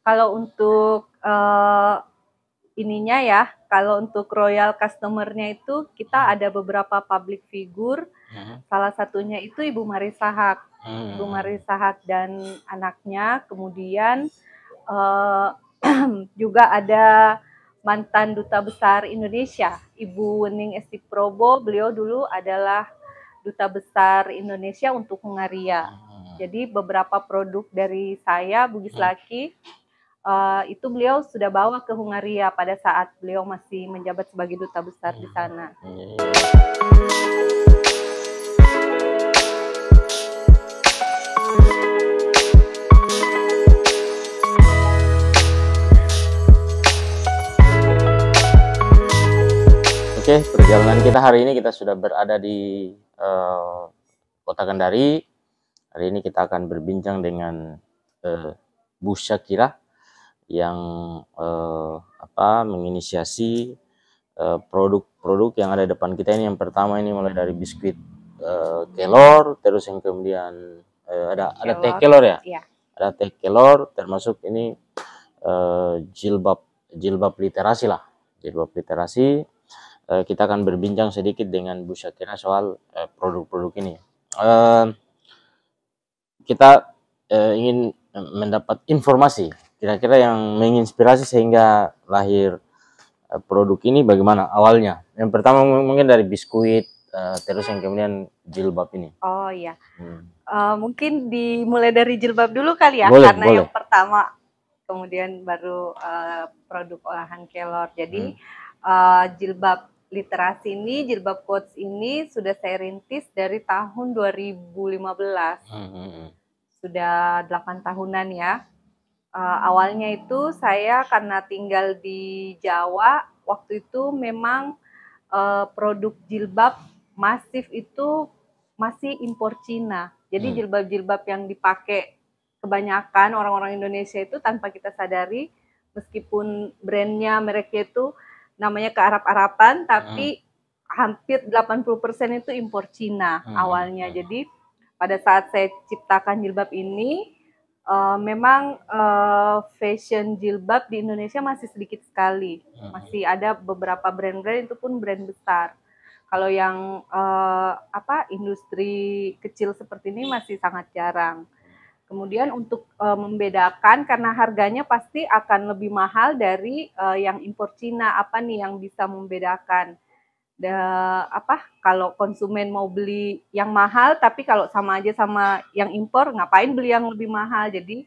Kalau untuk ininya ya, kalau untuk royal customer-nya itu kita ada beberapa public figure. Salah satunya itu Ibu Marissa Haque. Ibu Marissa Haque dan anaknya. Kemudian juga ada mantan Duta Besar Indonesia, Ibu Wening Estiprobo. Beliau dulu adalah Duta Besar Indonesia untuk Hungaria. Jadi beberapa produk dari saya, Bugis Lucky, itu beliau sudah bawa ke Hungaria pada saat beliau masih menjabat sebagai Duta Besar di sana. Oke, perjalanan kita hari ini kita sudah berada di Kota Kendari. Hari ini kita akan berbincang dengan Bu Syakira yang menginisiasi produk-produk yang ada di depan kita ini. Yang pertama ini mulai dari biskuit kelor, terus yang kemudian ada teh kelor ya? Iya. Ada teh kelor, termasuk ini jilbab literasi lah, jilbab literasi. Kita akan berbincang sedikit dengan Bu Syakira soal produk-produk ini. Kita ingin mendapat informasi kira-kira yang menginspirasi sehingga lahir produk ini bagaimana awalnya. Yang pertama mungkin dari biskuit, terus yang kemudian jilbab ini. Oh iya, mungkin dimulai dari jilbab dulu kali ya, boleh, karena boleh. Yang pertama, kemudian baru produk olahan kelor. Jadi jilbab literasi ini, jilbab quotes ini sudah saya rintis dari tahun 2015. Sudah 8 tahunan ya. Awalnya itu saya karena tinggal di Jawa, waktu itu memang produk jilbab masif itu masih impor Cina. Jadi jilbab-jilbab yang dipakai kebanyakan orang-orang Indonesia itu tanpa kita sadari, meskipun brandnya, mereknya itu namanya kearab-araban, tapi hampir 80% itu impor Cina awalnya. Jadi pada saat saya ciptakan jilbab ini, memang fashion jilbab di Indonesia masih sedikit sekali. Masih ada beberapa brand-brand, itu pun brand besar. Kalau yang industri kecil seperti ini masih sangat jarang. Kemudian untuk membedakan, karena harganya pasti akan lebih mahal dari yang impor Cina. Apa nih yang bisa membedakan? Kalau konsumen mau beli yang mahal, tapi kalau sama aja sama yang impor, ngapain beli yang lebih mahal? Jadi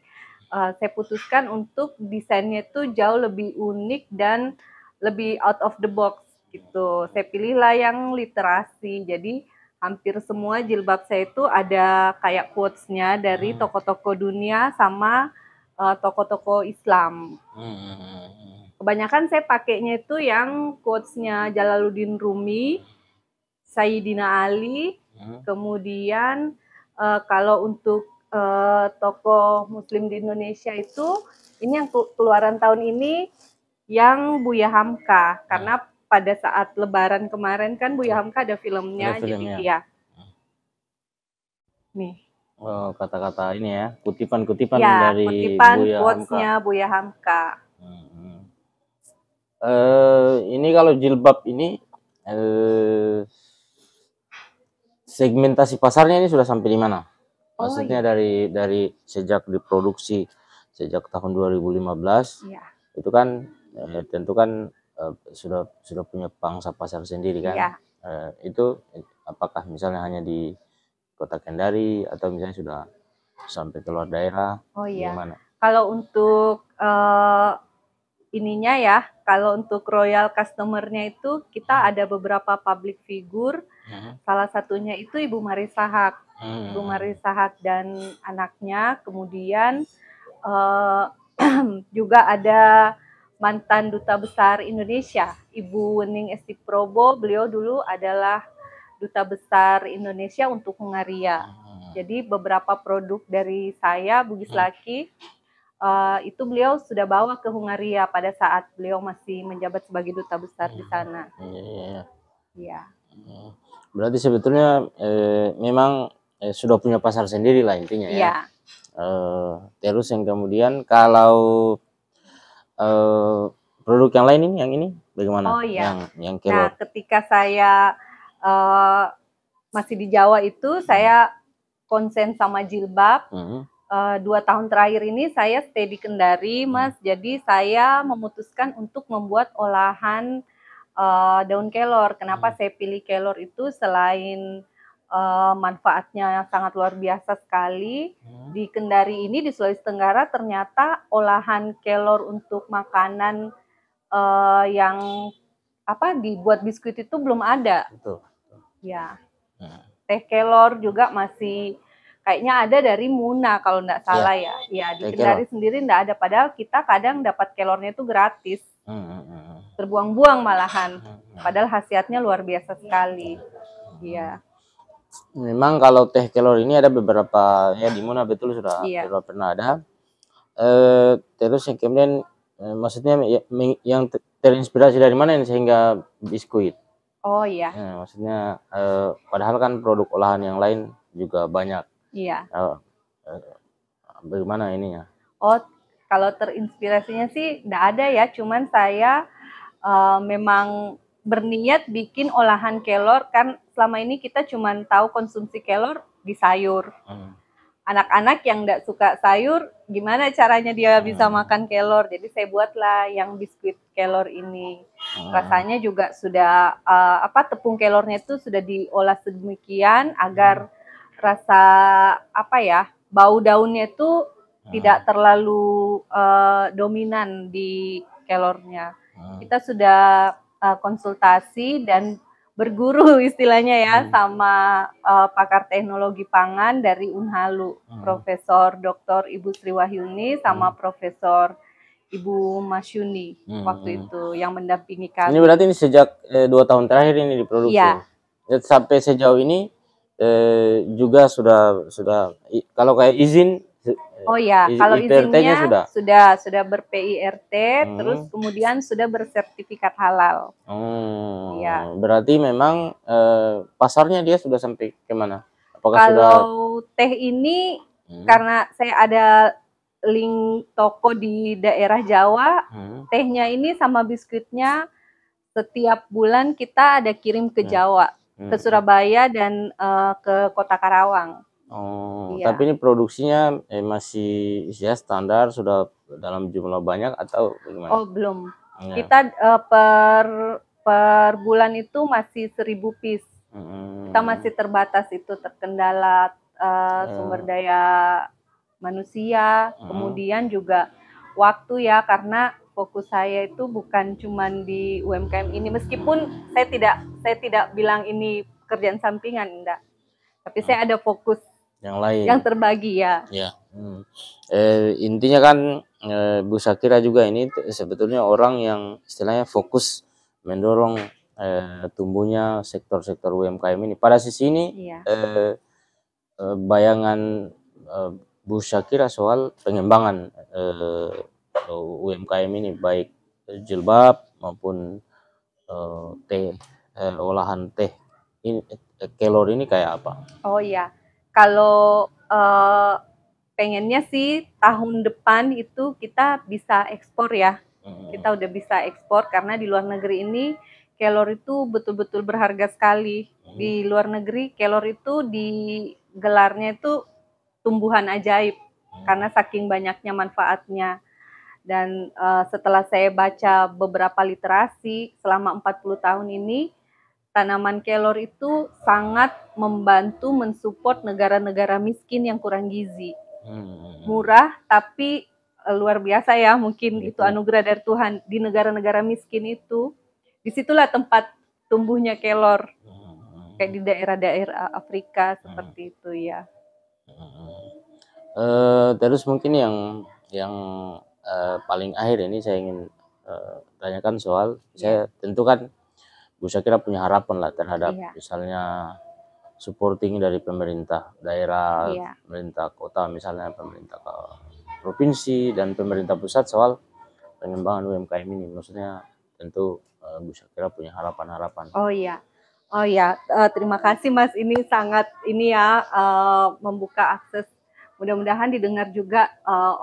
saya putuskan untuk desainnya itu jauh lebih unik dan lebih out of the box gitu. Saya pilihlah yang literasi. Jadi hampir semua jilbab saya itu ada kayak quotes-nya dari toko-toko dunia sama toko-toko Islam. Kebanyakan saya pakainya itu yang quotes-nya Jalaluddin Rumi, Sayyidina Ali, kemudian kalau untuk tokoh muslim di Indonesia itu, ini yang keluaran tahun ini yang Buya Hamka, karena pada saat Lebaran kemarin kan Buya Hamka ada filmnya, jadi ya. Nih. Oh, kata-kata ini ya, kutipan-kutipan ya, dari kutipan Buya quotes-nya Hamka. Buya Hamka. Ini kalau jilbab ini segmentasi pasarnya ini sudah sampai di mana? Maksudnya dari sejak diproduksi sejak tahun 2015, itu kan tentu kan sudah punya pangsa pasar sendiri kan? Itu apakah misalnya hanya di Kota Kendari atau misalnya sudah sampai keluar daerah? Gimana? Kalau untuk ininya ya, kalau untuk royal customer-nya itu kita ada beberapa public figure. Salah satunya itu Ibu Marissa Haque. Ibu Marissa Haque dan anaknya. Kemudian juga ada mantan Duta Besar Indonesia, Ibu Wening Estiprobo. Beliau dulu adalah Duta Besar Indonesia untuk Hungaria. Jadi beberapa produk dari saya, Bugis Lucky, itu beliau sudah bawa ke Hungaria pada saat beliau masih menjabat sebagai Duta Besar di sana. Iya. Berarti sebetulnya memang sudah punya pasar sendiri lah intinya ya. Terus yang kemudian kalau produk yang lain ini, yang ini bagaimana? Oh iya. Yang Nah, kelor. ketika saya masih di Jawa itu, saya konsen sama jilbab. 2 tahun terakhir ini saya stay di Kendari, Mas. Jadi saya memutuskan untuk membuat olahan daun kelor. Kenapa saya pilih kelor itu? Selain manfaatnya sangat luar biasa sekali, di Kendari ini di Sulawesi Tenggara ternyata olahan kelor untuk makanan yang dibuat biskuit itu belum ada. Betul. Ya. Teh kelor juga masih kayaknya ada dari Muna kalau nggak salah ya. Ya, di Kendari sendiri nggak ada. Padahal kita kadang dapat kelornya itu gratis. Terbuang-buang malahan. Padahal khasiatnya luar biasa sekali. Iya. Memang kalau teh kelor ini ada beberapa ya di Muna, betul sudah pernah ada. Terus yang kemudian maksudnya yang terinspirasi dari mana sehingga biskuit? Oh iya. Maksudnya padahal kan produk olahan yang lain juga banyak. Iya. Bagaimana ininya? Oh, kalau terinspirasinya sih enggak ada ya, cuman saya memang berniat bikin olahan kelor, kan selama ini kita cuman tahu konsumsi kelor di sayur. Anak-anak yang enggak suka sayur, gimana caranya dia bisa makan kelor? Jadi saya buatlah yang biskuit kelor ini. Rasanya juga sudah tepung kelornya itu sudah diolah sedemikian agar rasa bau daunnya itu tidak terlalu dominan di kelornya. Kita sudah konsultasi dan berguru istilahnya ya sama pakar teknologi pangan dari Unhalu, Profesor Dr. Ibu Sri Wahyuni sama Profesor Ibu Masyuni waktu itu yang mendampingi kami. Ini berarti ini sejak 2 tahun terakhir ini diproduksi. Iya. Sampai sejauh ini juga sudah kalau kayak izin. Oh ya, kalau izinnya sudah ber-PIRT, terus kemudian sudah bersertifikat halal. Ya. Berarti memang pasarnya dia sudah sampai kemana? Apakah kalau teh ini karena saya ada link toko di daerah Jawa, tehnya ini sama biskuitnya setiap bulan kita ada kirim ke Jawa, ke Surabaya dan ke Kota Karawang. Iya. Tapi ini produksinya masih ya standar, sudah dalam jumlah banyak atau bagaimana? Oh belum. Ya. Kita per bulan itu masih 1000 piece. Kita masih terbatas, itu terkendala sumber daya manusia, kemudian juga waktu ya, karena fokus saya itu bukan cuman di UMKM ini, meskipun saya tidak bilang ini pekerjaan sampingan, enggak. Tapi saya ada fokus yang lain, yang terbagi ya. Intinya kan Bu Shakira juga ini sebetulnya orang yang istilahnya fokus mendorong tumbuhnya sektor-sektor UMKM ini. Pada sisi ini bayangan Bu Shakira soal pengembangan UMKM ini, baik jilbab maupun olahan teh ini, kelor ini kayak apa? Oh iya. Kalau pengennya sih tahun depan itu kita bisa ekspor ya. Kita udah bisa ekspor karena di luar negeri ini kelor itu betul-betul berharga sekali. Di luar negeri kelor itu digelarnya itu tumbuhan ajaib karena saking banyaknya manfaatnya. Dan setelah saya baca beberapa literasi selama 40 tahun ini, tanaman kelor itu sangat membantu mensupport negara-negara miskin yang kurang gizi. Murah tapi luar biasa ya, mungkin itu anugerah dari Tuhan. Di negara-negara miskin itu, disitulah tempat tumbuhnya kelor. Kayak di daerah-daerah Afrika seperti itu ya. Terus mungkin yang paling akhir ini saya ingin tanyakan soal, saya tentu kan Bu Shakira punya harapan lah terhadap misalnya supporting dari pemerintah daerah, pemerintah kota, misalnya pemerintah provinsi dan pemerintah pusat soal pengembangan UMKM ini. Maksudnya tentu Bu Shakira punya harapan-harapan. Oh iya, terima kasih Mas, ini sangat membuka akses. Mudah-mudahan didengar juga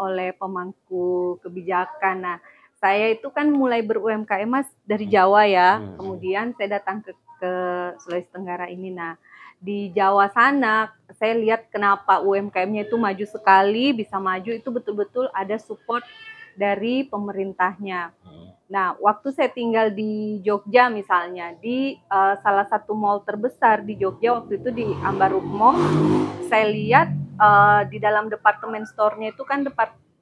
oleh pemangku kebijakan. Nah, saya itu kan mulai ber-UMKM Mas dari Jawa ya, kemudian saya datang ke Sulawesi Tenggara ini. Nah, di Jawa sana saya lihat kenapa UMKM-nya itu maju sekali, bisa maju itu betul-betul ada support dari pemerintahnya. Nah, waktu saya tinggal di Jogja misalnya, di salah satu mall terbesar di Jogja waktu itu di Ambaruk Mall, saya lihat di dalam departemen store-nya itu kan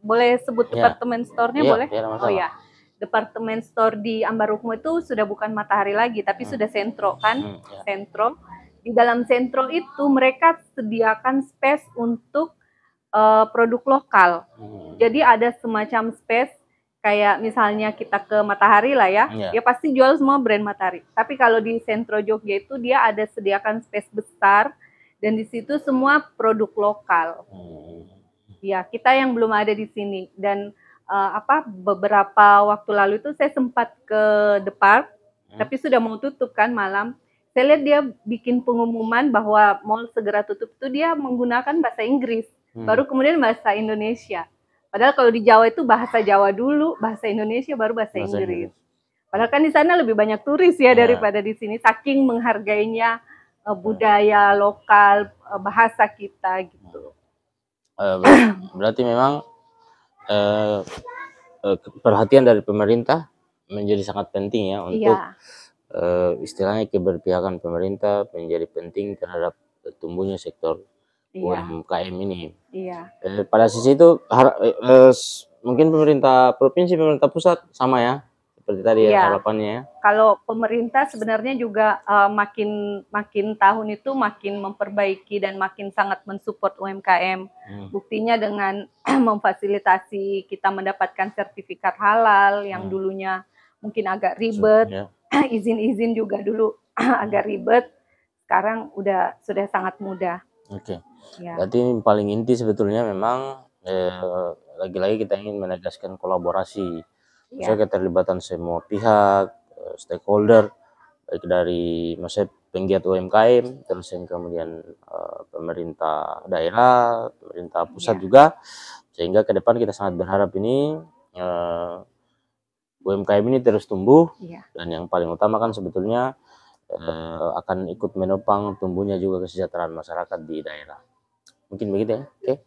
boleh sebut departemen store-nya boleh? Oh ya, departemen store di Ambarukmo itu sudah bukan Matahari lagi, tapi sudah Sentro kan, Sentro. Di dalam Sentro itu mereka sediakan space untuk produk lokal. Jadi ada semacam space kayak misalnya kita ke Matahari lah ya, dia pasti jual semua brand Matahari. Tapi kalau di Sentro Jogja itu dia ada sediakan space besar dan di situ semua produk lokal. Ya, kita yang belum ada di sini. Dan beberapa waktu lalu itu saya sempat ke Depart, tapi sudah mau tutup kan malam. Saya lihat dia bikin pengumuman bahwa mall segera tutup itu dia menggunakan bahasa Inggris, baru kemudian bahasa Indonesia. Padahal kalau di Jawa itu bahasa Jawa dulu, bahasa Indonesia, baru bahasa Inggris. Padahal kan di sana lebih banyak turis ya daripada di sini, saking menghargainya budaya lokal, bahasa kita gitu. Berarti memang perhatian dari pemerintah menjadi sangat penting ya untuk istilahnya keberpihakan pemerintah menjadi penting terhadap tumbuhnya sektor UMKM ini. Pada sisi itu mungkin pemerintah provinsi, pemerintah pusat sama ya seperti tadi harapannya. Kalau pemerintah sebenarnya juga makin tahun itu makin memperbaiki dan makin sangat mensupport UMKM. Buktinya dengan memfasilitasi kita mendapatkan sertifikat halal yang dulunya mungkin agak ribet, izin-izin juga dulu agak ribet, sekarang sudah sangat mudah. Berarti ini paling inti sebetulnya memang lagi-lagi kita ingin menegaskan kolaborasi. Misalnya keterlibatan semua pihak, stakeholder, baik dari maksudnya penggiat UMKM, terus yang kemudian pemerintah daerah, pemerintah pusat juga, sehingga ke depan kita sangat berharap ini UMKM ini terus tumbuh, dan yang paling utama kan sebetulnya akan ikut menopang tumbuhnya juga kesejahteraan masyarakat di daerah. Mungkin begitu ya.